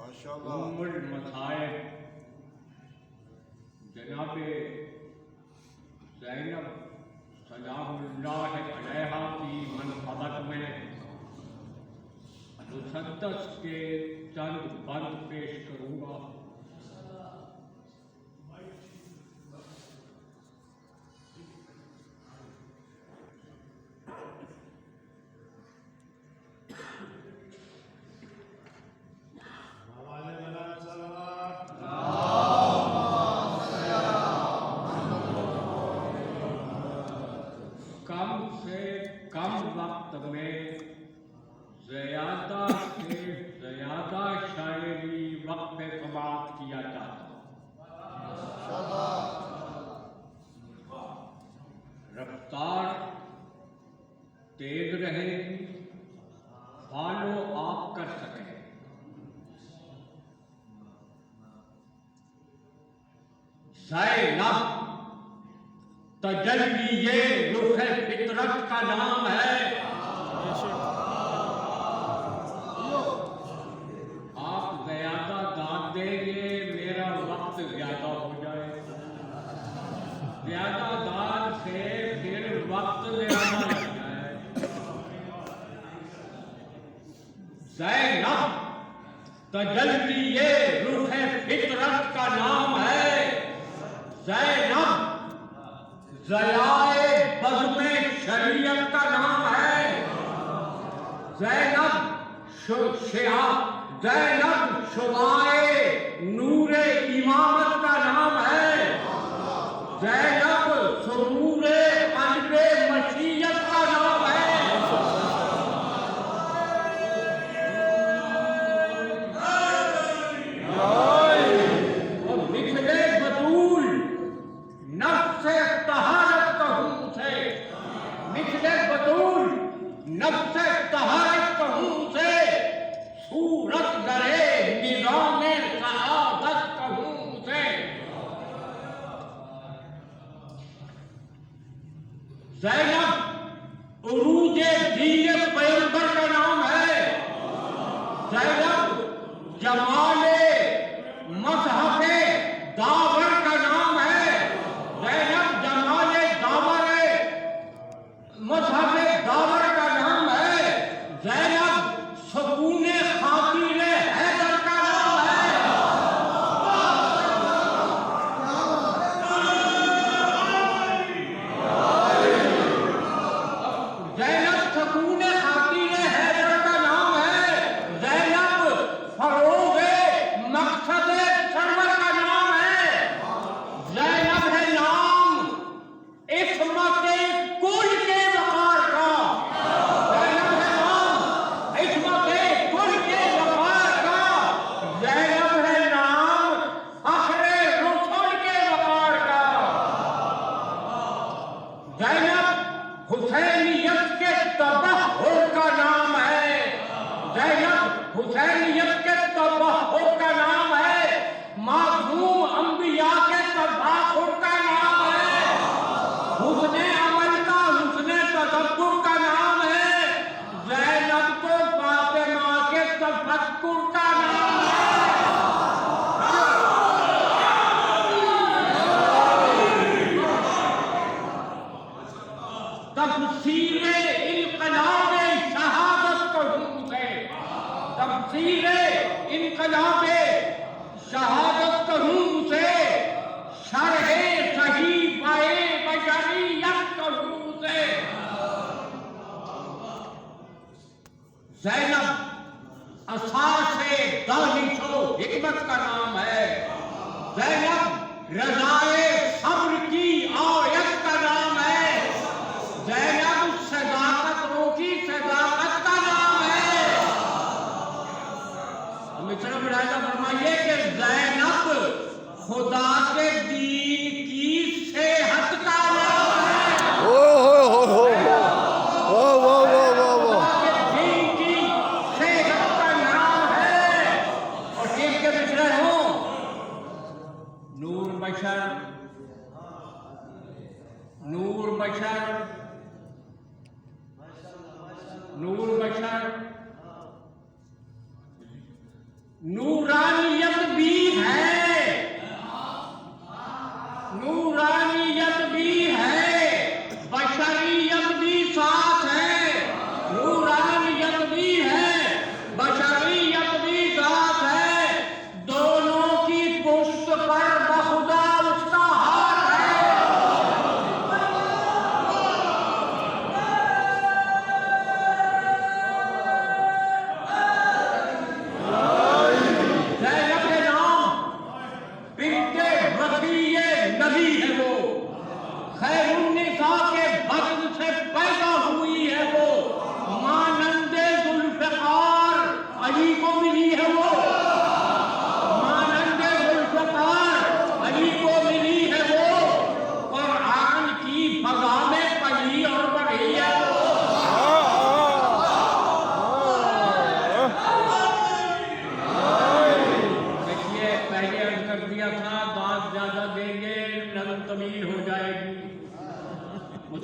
उम्मुल मसाइब जनाबे ज़ैनब सलामुल्लाह अलैहा की मनक़बत में मुसद्दस के चंद बंद पेश करूँगा। कम से कम वक्त में ज़्यादा से ज़्यादा शायरी वक्त समाप्त किया जाता। रफ्तार तेज रहेगी, फॉलो आप कर सकें। ज़ैनब तजल्ली ये रुख़ फितरत का नाम है। आप ज़्यादा दाद देंगे, मेरा वक्त ज़्यादा हो जाए। ज़्यादा दाद से फिर वक्त ज़्यादा लग जाए। ज़ैनब तजल्ली ये रुख़ फितरत का नाम है। ज़ैनब ज़याए बज़्म शरीयत का नाम है। ज़ैनब ज़ैनब शुआए नूरे इमामत का नाम है। ज़ैनब सुरूरे क़ल्बे मशीयत का नाम है। और मिथले बतूल नफ्स तहारत कहूँ उसे, मिथले बतूल नफ्स तहारत कहूँ उसे, सूरत दरे निज़ाम सआदत कहूँ उसे। ज़ैनब उरूजे दीन पैगंबर का नाम है। ज़ैनब जमाले मज़हबे दावर का नाम है। ज़ैनब जमाले दावरे मज़हबे दावर का नाम है। ज़ैनब सुकूने खातिरे हैदर का नाम है। ज़ैनब सुकूने खातिरे हैदर का नाम है। ज़ैनब फरोग़े मक़सदे सरवर का नाम है। ज़ैनब है नाम इस्मते कुल के वक़ार का। ज़ैनब है नाम इस्मते कुल के वक़ार का। ज़ैनब है नाम फ़ख्रे रुसूल के वक़ार का। ज़ैनब हुसैनियत के तबहुर का नाम है। ज़ैनब हुसैनियत के तबहुर का नाम है। मासूम अंबिया के तबाहुर का नाम है। हुस्ने अमल का हुस्ने तदब्बुर का नाम है। ज़ैनब को फातिमा के तफक्कुर का नाम है। तफसीरे इनक़लाबे शहादत कहूँ उसे, तफसीरे इनक़लाबे शहादत कहूँ उसे, शरहे सहीफ़े बशरियत कहूँ उसे। ज़ैनब असासे दानिशो हिकमत का नाम है। ज़ैनब रज़ाए सब्र की आयत का नाम है। ज़ैनब सदाकतों की सदाकत का नाम है। हम इतना बढ़ाया फरमाइए कि ज़ैनब खुदा के दीन की सेहत का नाम है। खुदा के दीन की सेहत का नाम है। और एक के मिसरे हो नूर बशर, नूर बशर, नूर बशर, नूरा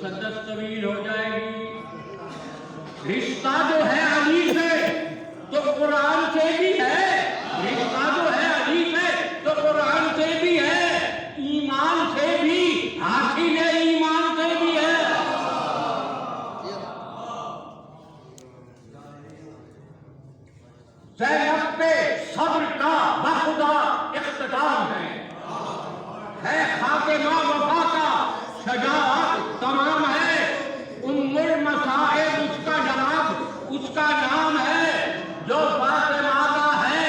मुसद्दस तवील हो जाएगी। रिश्ता जो है अली से तो कुरान से भी है, रिश्ता जो है अली से तो कुरान से भी है, ईमान से भी, हासिल ईमान से भी है। ज़ैनब पे सब्र का बखुदा इख्तिताम है खातिमा वफा का शजाअत तमाम है। उम्मुल मसाइब उसका जनाब, उसका नाम है। जो फातिमा का है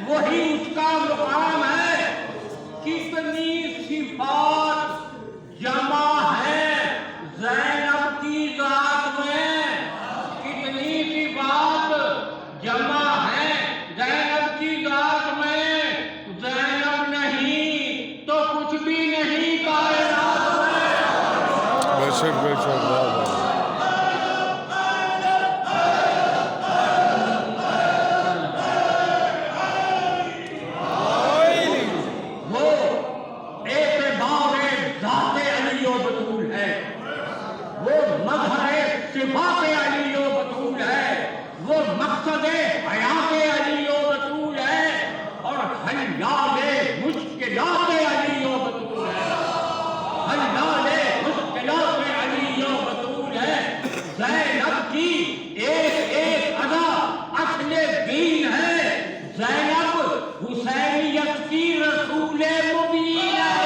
वही उसका मुकाम है। कितनी सिफात जमा है ज़ैनब की ज़ात में, कितनी सिफात जमा है ज़ैनब की ज़ात में। ज़ैनब नहीं तो कुछ भी नहीं कायनात में। बेशक बेशक सिफ़ात अली व बतूल है, वो मकसद हयात अली व बतूल है और हल्लाले मुश्किलात अली व बतूल है, हल्लाले मुश्किलात अली व बतूल है। ज़ैनब की एक एक अदा असले दीन है। ज़ैनब हुसैनियत की रसूले मुबीन है।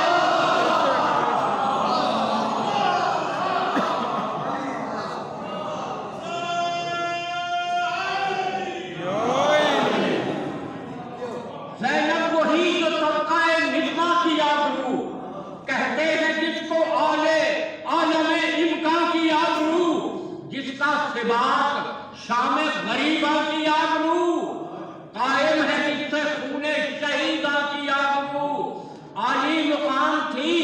कहते हैं जिसको आलमे इम्का की आबरू, जिसका सिबाक शामे गरीबा की आबरू, कायम है जिससे खूने शहीदा की आबरू। आली मुकाम थी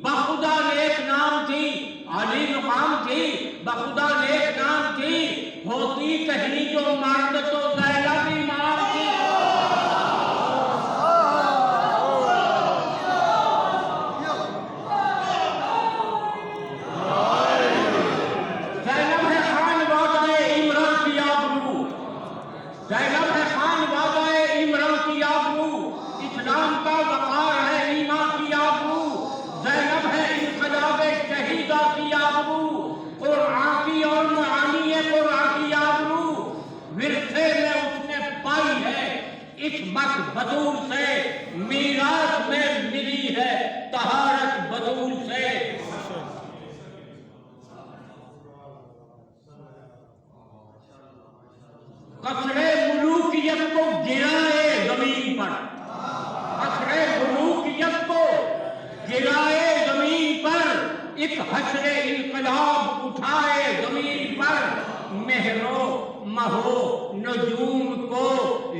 बखुदा नेक नाम थी, आली मुकाम थी बखुदा नेक नाम थी। होती कहीं जो मर्द तो ज़ैनब इमाम थी। ज़ैनब है खान बाबाए इमरान की आबरू, इस्लाम का वक़ार है ईमान की आबरू। ज़ैनब है इंक़िलाबे शहीदा की आबरू, कुरान की और मानी कुरान की आबरू। विरसे में उसने पाई है इस्मत बतूल से, मीरास में मिली है तहारत बतूल से। कसरे मुलूकियत को गिराए जमीन पर, कसरे मुलूकियत को गिराए जमीन पर, एक हसरे इनकलाब उठाए जमीन पर। मेहरो महो नजूम को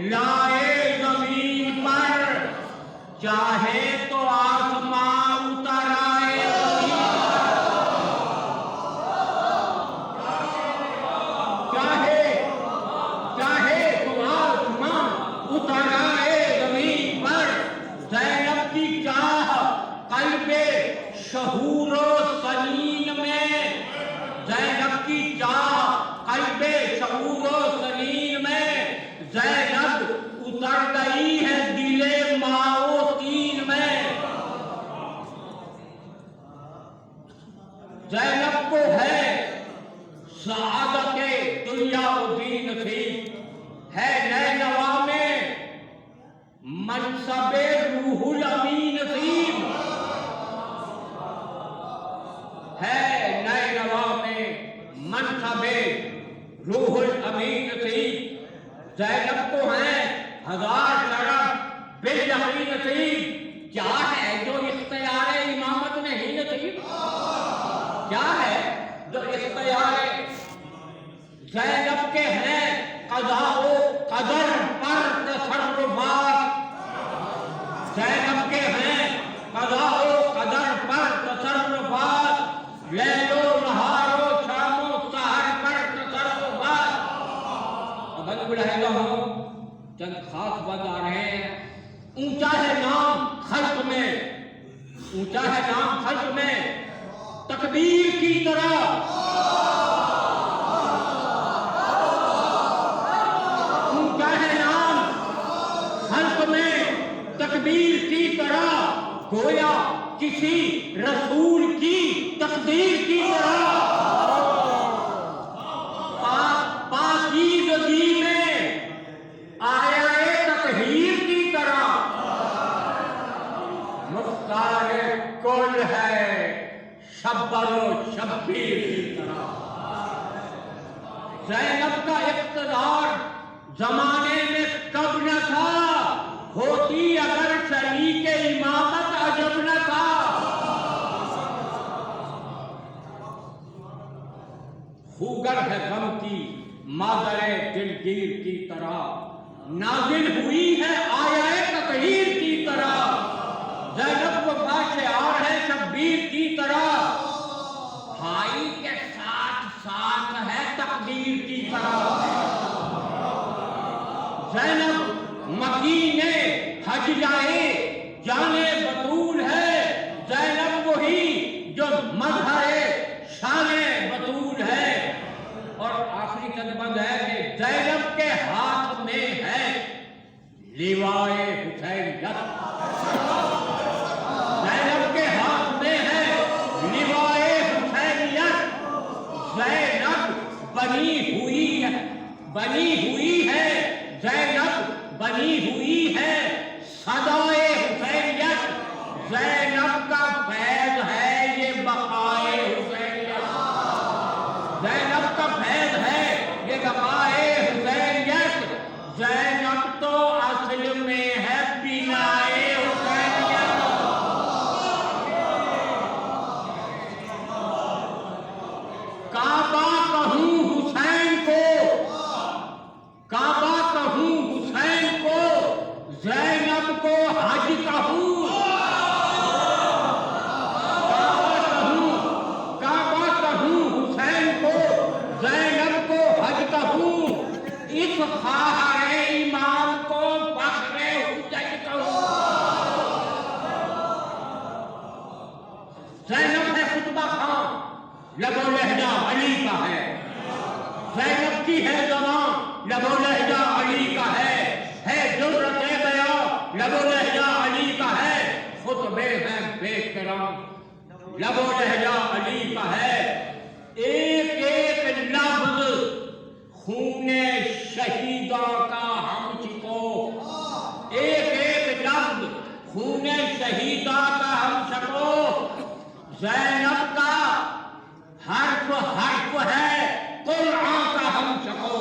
लाए जमीन पर, चाहे तो आसमां उतर आए जमीन उतराए जमीन पर। ज़ैनब की चाह क़ल्बे शहूरो सनीन में, ज़ैनब की चाह क़ल्बे शहूरो सनीन में। ज़ैनब उतर गई है दिले माओ तीन में। ज़ैनब को है सआदते दुनिया व दीन नसीब, है नैनवा में मनसबे रूहुल अमीन नसीब, है नैनवा में मनसबे रूहुल अमीन नसीब। ज़ैनब को है हजार शरफ बेलहरी नसीब। क्या है जो इख्तियार इमामत नहीं नसीब, क्या है जो इख्तियार ज़ैनब के हैं क़ज़ा क़दर पर तसर्रुफ़ात। ज़ैनब के हैं क़ज़ा क़दर पर तसर्रुफ़ात। लैलो नहारो शामो सहर पर तसर्रुफ़ात। अब बुलाएगा हूँ चंद खास बात आ रहे हैं। ऊंचा है नाम खल्क़ में, ऊंचा है नाम खल्क़ में, तकबीर की तरह उनका है नाम हल्क में तकबीर की तरह, गोया किसी रसूल की तकदीर की तरह। पाकीज़गी में आया तकहीर की तरह, मुख्तार कुल है शब्बरो शब्बीर की तरह। ज़ैनब का इक़्तिदार जमाने में कब न था, होती अगर शरीके इमामत अजब न था। खूगर है गम की मादरे दिलगीर की तरह, नाज़िल हुई है आया तकहीर की तरह। ज़ैनब वफ़ा शिआर है शब्बीर की तरह, भाई के साथ साथ है तकदीर की तरह। ज़ैनब मकीने हज जाए जाने बतूल है, ज़ैनब वही जो मज़हरे शाने बतूल है। और आखिरी चंदबंद है कि ज़ैनब के हाथ में है लिवाए हुसैनियत। ज़ैनब के हाथ में है लिवाए हुसैनियत। ज़ैनब बनी हुई है ज़ैनब बनी हुई है सदाए हुसैनियत। ज़ैनब का फैज़ है ये बक़ाए हुसैनियत। ज़ैनब का फैज़ है ये बक़ाए हुसैनियत। ज़ैनब तो असल में है बिनाए हुसैनियत। काबा कहूँ हुसैन को, काबा कहूँ हुसैन को, ज़ैनब को हज कहूँ। काबा कहूँ हुसैन को, ज़ैनब को हज कहूँ। इस ख़ाहरे इमाम को फ़ख्रे हुजज कहूँ। ज़ैनब है खुतबा खां, लबो लहजा अली का है। ज़ैनब की है ज़बान, लबो लहजा अली का है जुर्रते बयां, लबो लहजा अली का है। खुतबे हैं बेकराम, लबो लहजा अली का है। एक एक लफ्ज़ खूने शहीदा का हम छिको, एक एक लफ्ज़ खूने शहीदा का हम छको। ज़ैनब का हर्फ हर्फ है कुरान का हम छको।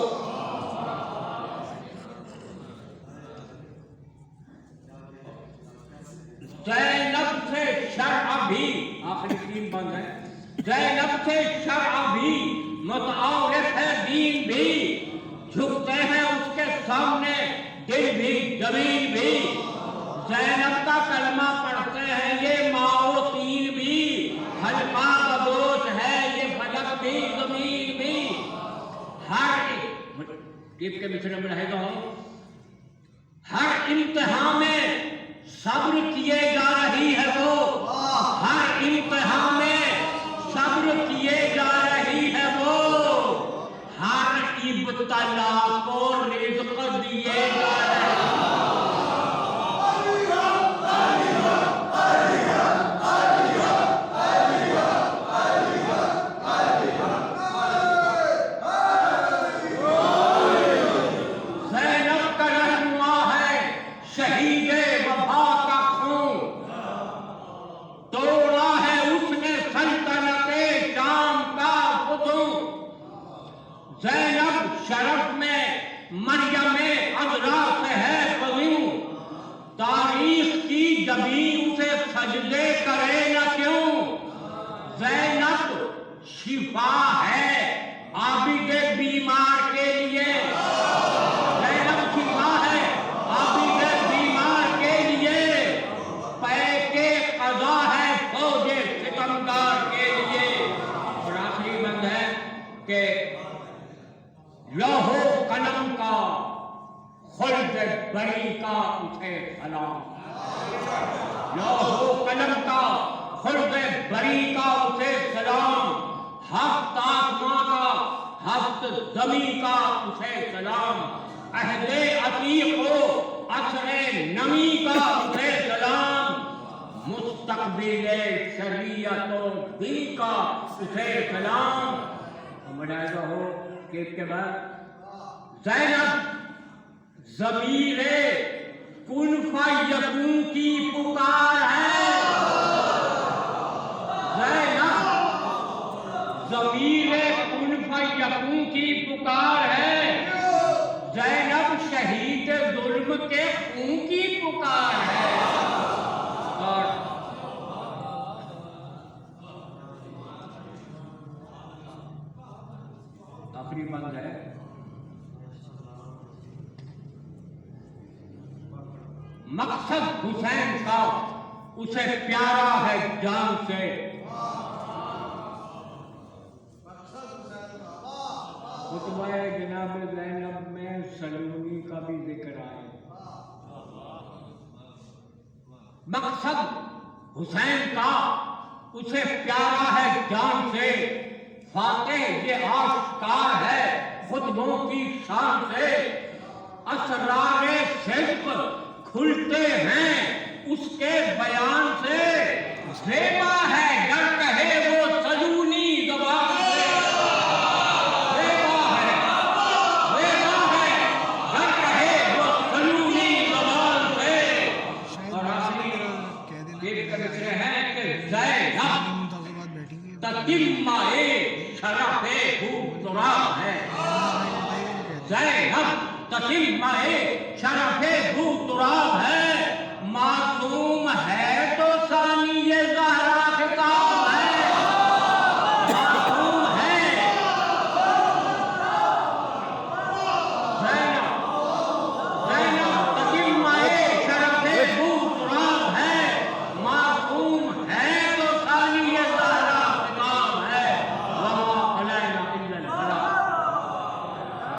ज़ैनब से शरअ भी, आखिरी तीन बंद है। ज़ैनब से शरअ भी मुतआरिफ है दीन भी, झुकते हैं उसके सामने दिल भी जमीन भी। ज़ैनब का कलमा पढ़ते हैं ये माओ तीन भी, हल्का बदोश है ये फलक भी जमीन भी। हर टिप के मिश्रण में रहेगा हम, हर इम्तिहान में सब्र किए जा रही है वो, हर इम्तिहान में सब्र किए जा रही है वो। हर इब्तला को रिज़्क़ दिए जा रहे हैं। ज़ैनब शरफ में मरियम अज़रा से है बज़ू, तारीख की ज़मीन से सजदे करे न क्यों। ज़ैनब शिफा है आबिद बीमार के लिए, ज़ैनब शिफा है आबिद बीमार के लिए। पैके क़ज़ा है फौजे सितमगार के लिए। और आखिरी बंद है कि लौहो कलम का खुल्द बरी का उठे सलाम। लौहो कलम का खुल्द बरी का उसे सलाम, हफ्त आसमां का हफ्त जमी का उसे सलाम, अहदे अतीक को असरे नमी का उसे सलाम, मुस्तकबिले शरीयतो दी का उसे सलाम। मनाया हो कि इसके बाद ज़ैनब ज़मीरे कुन फयकून की पुकार है, ज़ैनब ज़मीरे कुन फयकून की पुकार है, ज़ैनब शहीद जुल्म के खून की पुकार है। और आखिरी बंद है, मकसद हुसैन का उसे प्यारा है जान से, खुतबा जनाब ज़ैनब में सलूनी का भी जिक्र आए। मकसद हुसैन का उसे प्यारा है जान से, फातेह ये आश्कार है खुतबों की शान से, असरारे सिद्क़ खुलते हैं उसके बयान से, ज़ेबा है गर कहे वो सलूनी ज़बान से, ज़ेबा है गर कहे वो सलूनी ज़बान से। और आखिरी ये कहते हैं कि ज़ैनब ततिम्मा-ए शरफ़े हूतुराब है, ज़ैनब ततिम्मा-ए शरफ़े हूतुराब